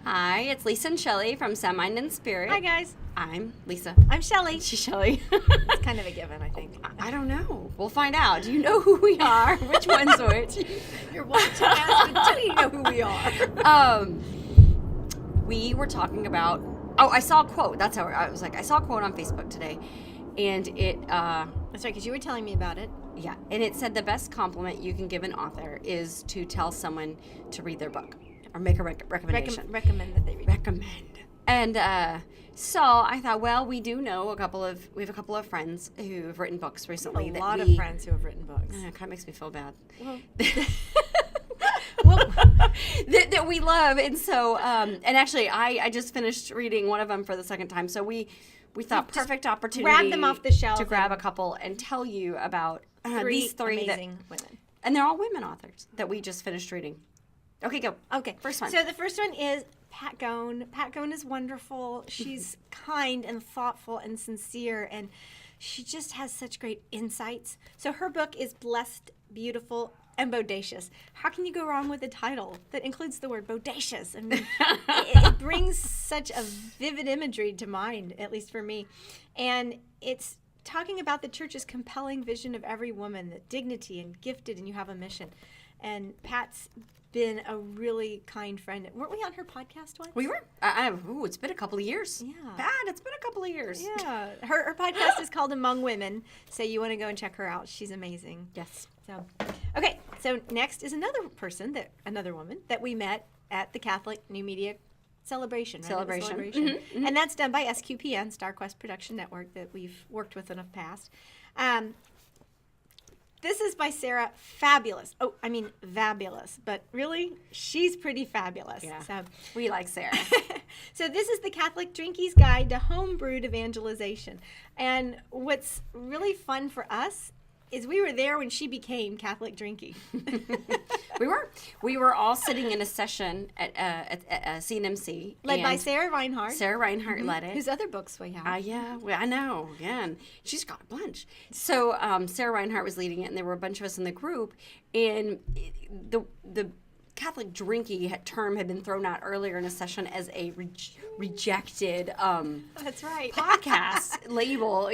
Hi, it's Lisa and Shelly from Sound Mind and Spirit. Hi, guys. I'm Lisa. I'm Shelly. She's Shelly. It's kind of a given, I think. I don't know. We'll find out. Do you know who we are? Which one's which? You're watching us, but do you know who we are? We were talking about... Oh, I saw a quote. That's how I was like, I saw a quote on Facebook today. And it... That's right, because you were telling me about it. Yeah, and it said the best compliment you can give an author is to tell someone to read their book or make a recommendation. Recommend that they read. Recommend. And so I thought, well, we have a couple of friends who have written books recently. A lot of friends who have written books. It kind of makes me feel bad. Well, that we love, and so and actually, I just finished reading one of them for the second time. So we thought perfect opportunity. Grab them off the shelf to grab a couple and tell you about these three amazing women, and they're all women authors that we just finished reading. Okay, go. Okay, first one. So the first one is Pat Gohn. Pat Gohn is wonderful. She's kind and thoughtful and sincere, and she just has such great insights. So her book is Blessed, Beautiful, and Bodacious. How can you go wrong with a title that includes the word bodacious? I mean, it brings such a vivid imagery to mind, at least for me. And it's talking about the church's compelling vision of every woman, that dignity and gifted, and you have a mission. And Pat's been a really kind friend. Weren't we on her podcast once? We were. It's been a couple of years. Yeah. Pat, it's been a couple of years. Yeah. Her podcast is called Among Women, so you want to go and check her out. She's amazing. Yes. So, okay. So next is another woman that we met at the Catholic New Media Celebration. Right? Celebration. Mm-hmm. And that's done by SQPN, StarQuest Production Network, that we've worked with in the past. This is by Sarah Fabulous. Oh, I mean Vabulus, but really, she's pretty fabulous. Yeah, so we like Sarah. So this is the Catholic Drinkie's Guide to Home Brewed Evangelization. And what's really fun for us is we were there when she became Catholic Drinkie. We were all sitting in a session at CNMC. Led by Sarah Reinhardt. Sarah Reinhardt led it. Whose other books we have. Yeah, I know. Yeah, and she's got a bunch. So Sarah Reinhardt was leading it, and there were a bunch of us in the group. And the Catholic Drinkie term had been thrown out earlier in a session as a rejected that's right. podcast label,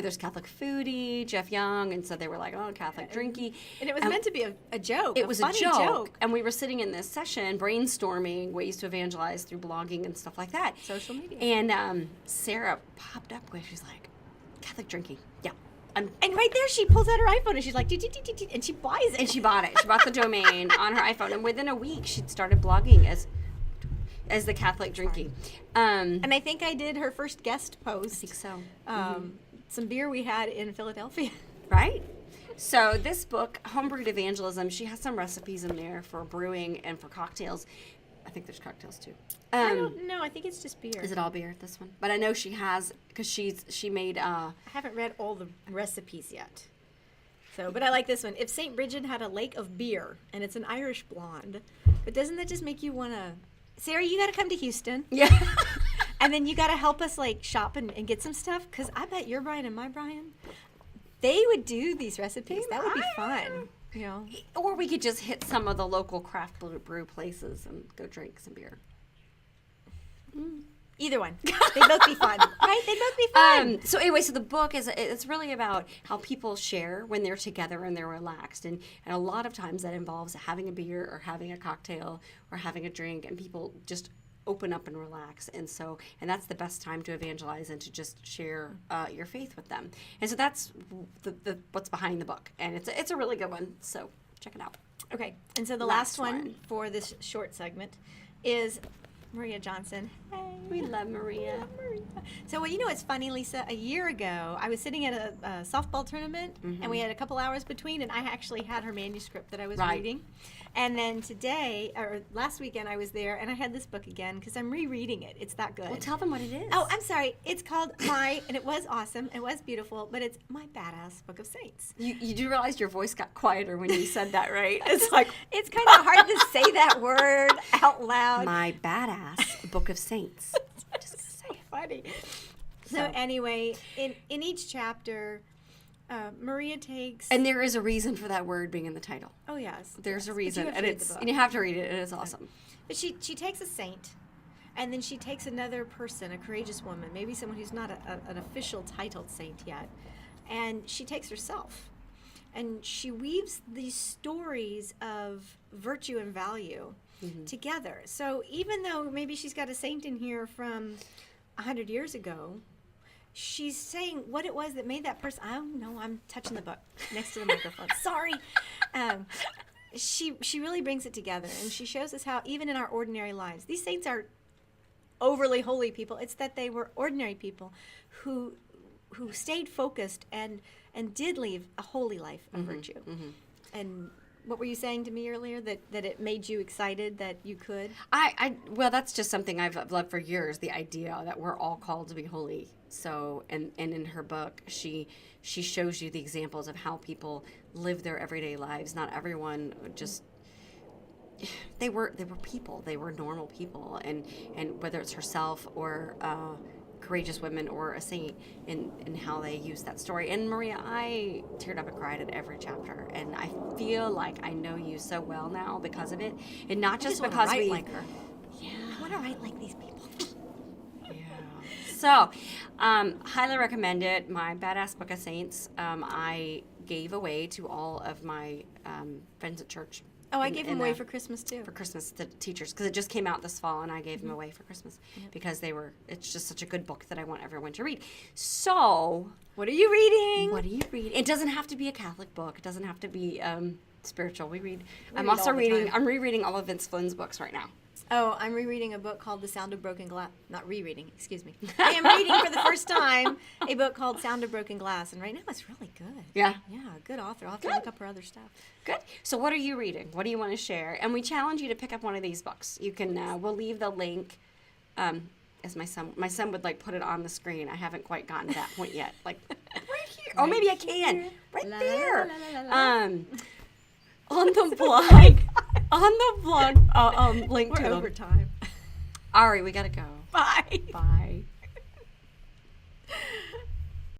there's Catholic Foodie, Jeff Young, and so they were like, oh, Catholic Drinkie. And it was meant to be a joke. It was funny a joke. And we were sitting in this session brainstorming ways to evangelize through blogging and stuff like that. Social media. And Sarah popped up with, she's like, Catholic Drinkie. Yeah. And right there, she pulls out her iPhone and she's like, and she buys it. And she bought it. She bought the domain on her iPhone. And within a week, she'd started blogging as the Catholic Drinkie. And I think I did her first guest post. I think so. Some beer we had in Philadelphia. Right? So this book, Homebrewed Evangelism, she has some recipes in there for brewing and for cocktails. I think there's cocktails too. I don't know. I think it's just beer. Is it all beer, this one? But I know she has, because she made... I haven't read all the recipes yet. So, but I like this one. If St. Bridget had a lake of beer, and it's an Irish blonde, but doesn't that just make you want to... Sarah, you got to come to Houston. Yeah. And then you got to help us, shop and get some stuff, because I bet your Brian and my Brian, they would do these recipes. That would be fun. Or we could just hit some of the local craft brew places and go drink some beer. Either one. They'd both be fun. Right? They'd both be fun. So anyway, the book it's really about how people share when they're together and they're relaxed. And a lot of times that involves having a beer or having a cocktail or having a drink, and people just open up and relax. And that's the best time to evangelize and to just share your faith with them. And so that's the what's behind the book. And it's a really good one. So check it out. Okay. And so the last one for this short segment is Maria Johnson. Hey. We love Maria. So, it's funny, Lisa. A year ago, I was sitting at a softball tournament, and we had a couple hours between, and I actually had her manuscript that I was reading. And then last weekend, I was there, and I had this book again, because I'm rereading it. It's that good. Well, tell them what it is. Oh, I'm sorry. It's called and it was awesome. It was beautiful, but it's My Badass Book of Saints. You do realize your voice got quieter when you said that, right? It's like... It's kind of hard to say that word out loud. My Badass Book of Saints. Just gonna say it. Funny. So anyway, in each chapter, Maria takes... And there is a reason for that word being in the title. Oh, yes. There's a reason. And you have to read it, and it's awesome. But she takes a saint And then she takes another person, a courageous woman, maybe someone who's not an official titled saint yet, and she takes herself. And she weaves these stories of virtue and value together. So even though maybe she's got a saint in here from 100 years ago, she's saying what it was that made that person. Oh, no, I'm touching the book next to the microphone. Sorry. She really brings it together, and she shows us how even in our ordinary lives, these saints are overly holy people. It's that they were ordinary people who stayed focused and did leave a holy life of virtue. And what were you saying to me earlier, that it made you excited that you could? Well, that's just something I've loved for years, the idea that we're all called to be holy. So, and in her book, she shows you the examples of how people live their everyday lives. Not everyone just, they were people. They were normal people. And whether it's herself or courageous women or a saint, in how they use that story. And Maria, I teared up and cried at every chapter, and I feel like I know you so well now because of it, and not just because we like her. Yeah, I want to write like these people. yeah. So, highly recommend it. My Badass Book of Saints. I gave away to all of my friends at church. Oh, I gave them away for Christmas too. For Christmas to teachers, because it just came out this fall, and I gave them away for Christmas because it's just such a good book that I want everyone to read. So, what are you reading? What are you reading? It doesn't have to be a Catholic book. It doesn't have to be spiritual. I'm read also all the reading. time. I'm rereading all of Vince Flynn's books right now. Oh, I'm rereading a book called The Sound of Broken Glass. Not rereading, excuse me. I am reading for the first time a book called Sound of Broken Glass, and right now it's really good. Yeah. Yeah, good author. I'll have to look up her other stuff. Good. So what are you reading? What do you want to share? And we challenge you to pick up one of these books. You can. We'll leave the link. As my son would like put it on the screen. I haven't quite gotten to that point yet. Like right here. Oh, maybe I can. Right there. On the blog. On the blog. Link to We're them. over time. All right, we gotta go. Bye. Bye.